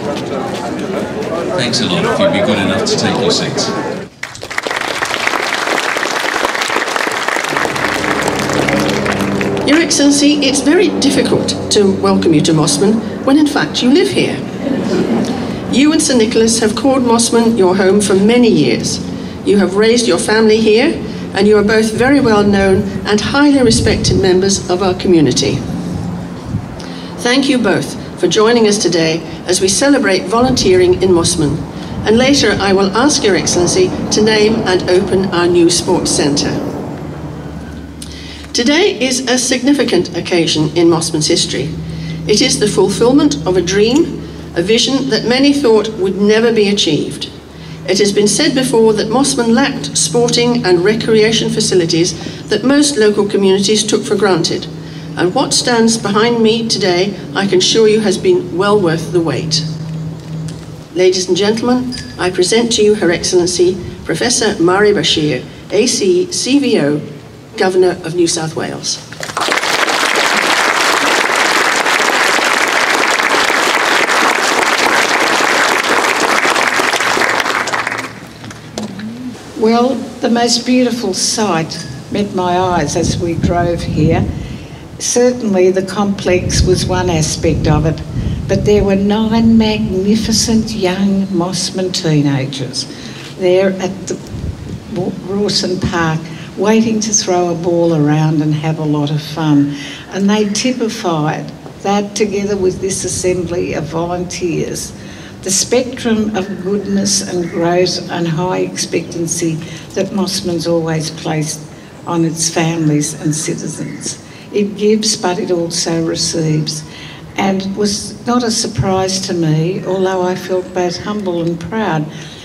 Thanks a lot, if you'd be good enough to take your seats. Your Excellency, it's very difficult to welcome you to Mosman when in fact you live here. You and Sir Nicholas have called Mosman your home for many years. You have raised your family here, and you are both very well known and highly respected members of our community. Thank you both for joining us today as we celebrate volunteering in Mosman. And later I will ask Your Excellency to name and open our new sports centre. Today is a significant occasion in Mosman's history. It is the fulfilment of a dream, a vision that many thought would never be achieved. It has been said before that Mosman lacked sporting and recreation facilities that most local communities took for granted. And what stands behind me today, I can assure you, has been well worth the wait. Ladies and gentlemen, I present to you Her Excellency, Professor Marie Bashir AC CVO, Governor of New South Wales. Well, the most beautiful sight met my eyes as we drove here. Certainly the complex was one aspect of it, but there were 9 magnificent young Mosman teenagers there at the Rawson Park, waiting to throw a ball around and have a lot of fun. And they typified that, together with this assembly of volunteers, the spectrum of goodness and growth and high expectancy that Mosman's always placed on its families and citizens. It gives, but it also receives. And it was not a surprise to me, although I felt both humble and proud,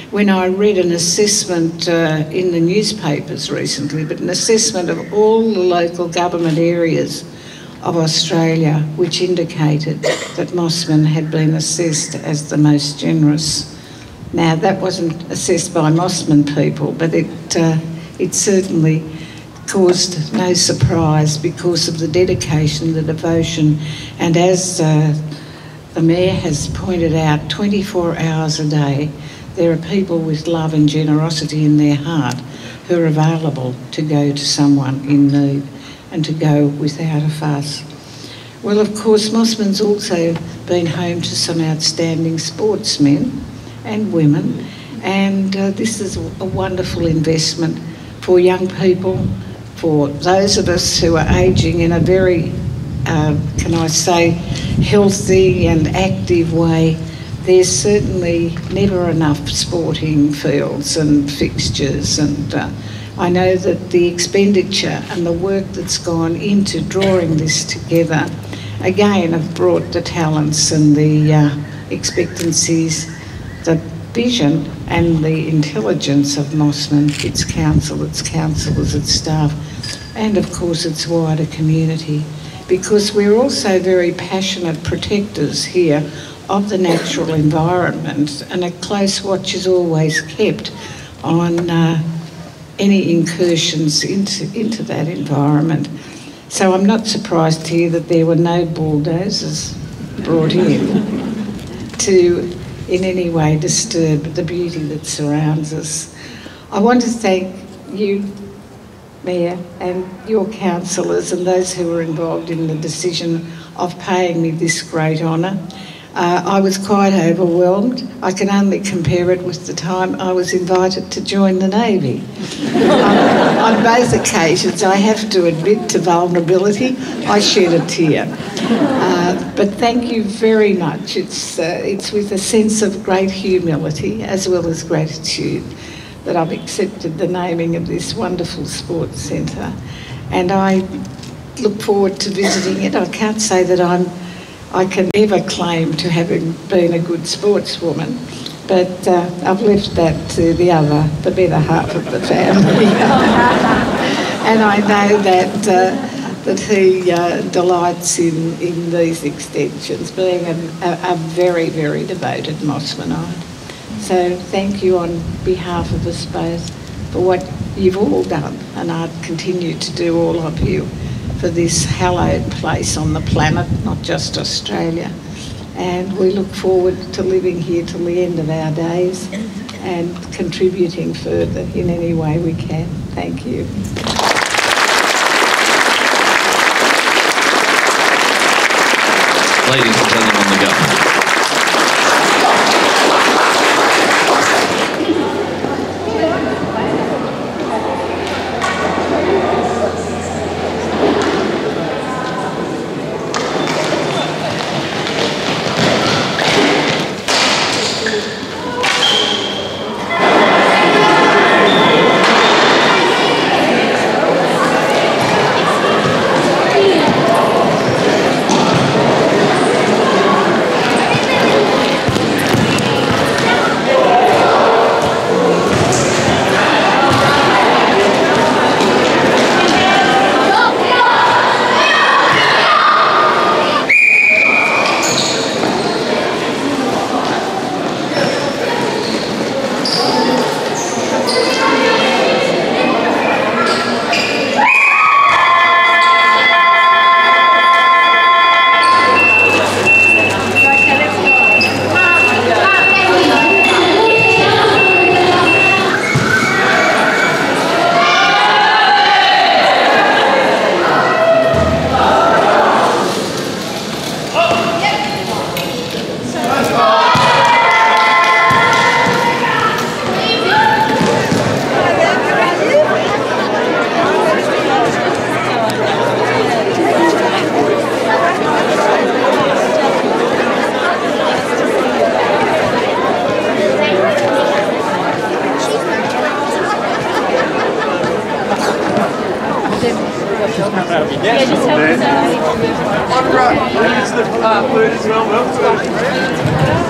when I read an assessment in the newspapers recently, but an assessment of all the local government areas of Australia, which indicated that Mosman had been assessed as the most generous. Now, that wasn't assessed by Mosman people, but it certainly caused no surprise because of the dedication, the devotion, and as the Mayor has pointed out, 24 hours a day, there are people with love and generosity in their heart who are available to go to someone in need and to go without a fuss. Well, of course, Mosman's also been home to some outstanding sportsmen and women, and this is a wonderful investment for young people, for those of us who are ageing in a very, can I say, healthy and active way. There's certainly never enough sporting fields and fixtures, and I know that the expenditure and the work that's gone into drawing this together, again, have brought the talents and the expectancies, the vision and the intelligence of Mosman, its council, its councillors, its staff, and of course its wider community, because we're also very passionate protectors here of the natural environment, and a close watch is always kept on any incursions into that environment. So I'm not surprised to hear that there were no bulldozers brought in to in any way disturb the beauty that surrounds us. I want to thank you, Mayor, and your councillors and those who were involved in the decision of paying me this great honour. I was quite overwhelmed. I can only compare it with the time I was invited to join the Navy. On both occasions, I have to admit to vulnerability, I shed a tear. But thank you very much. It's with a sense of great humility as well as gratitude that I've accepted the naming of this wonderful sports centre. And I look forward to visiting it. I can't say that I can never claim to having been a good sportswoman, but I've left that to the better half of the family. And I know that he delights in these extensions, being a very, very devoted Mosmanite. So thank you on behalf of us both for what you've all done, and I'd continue to do, all of you, for this hallowed place on the planet, not just Australia. and we look forward to living here till the end of our days and contributing further in any way we can. Thank you. Ladies and gentlemen, the Governor. Yeah, just help us out. Food as well.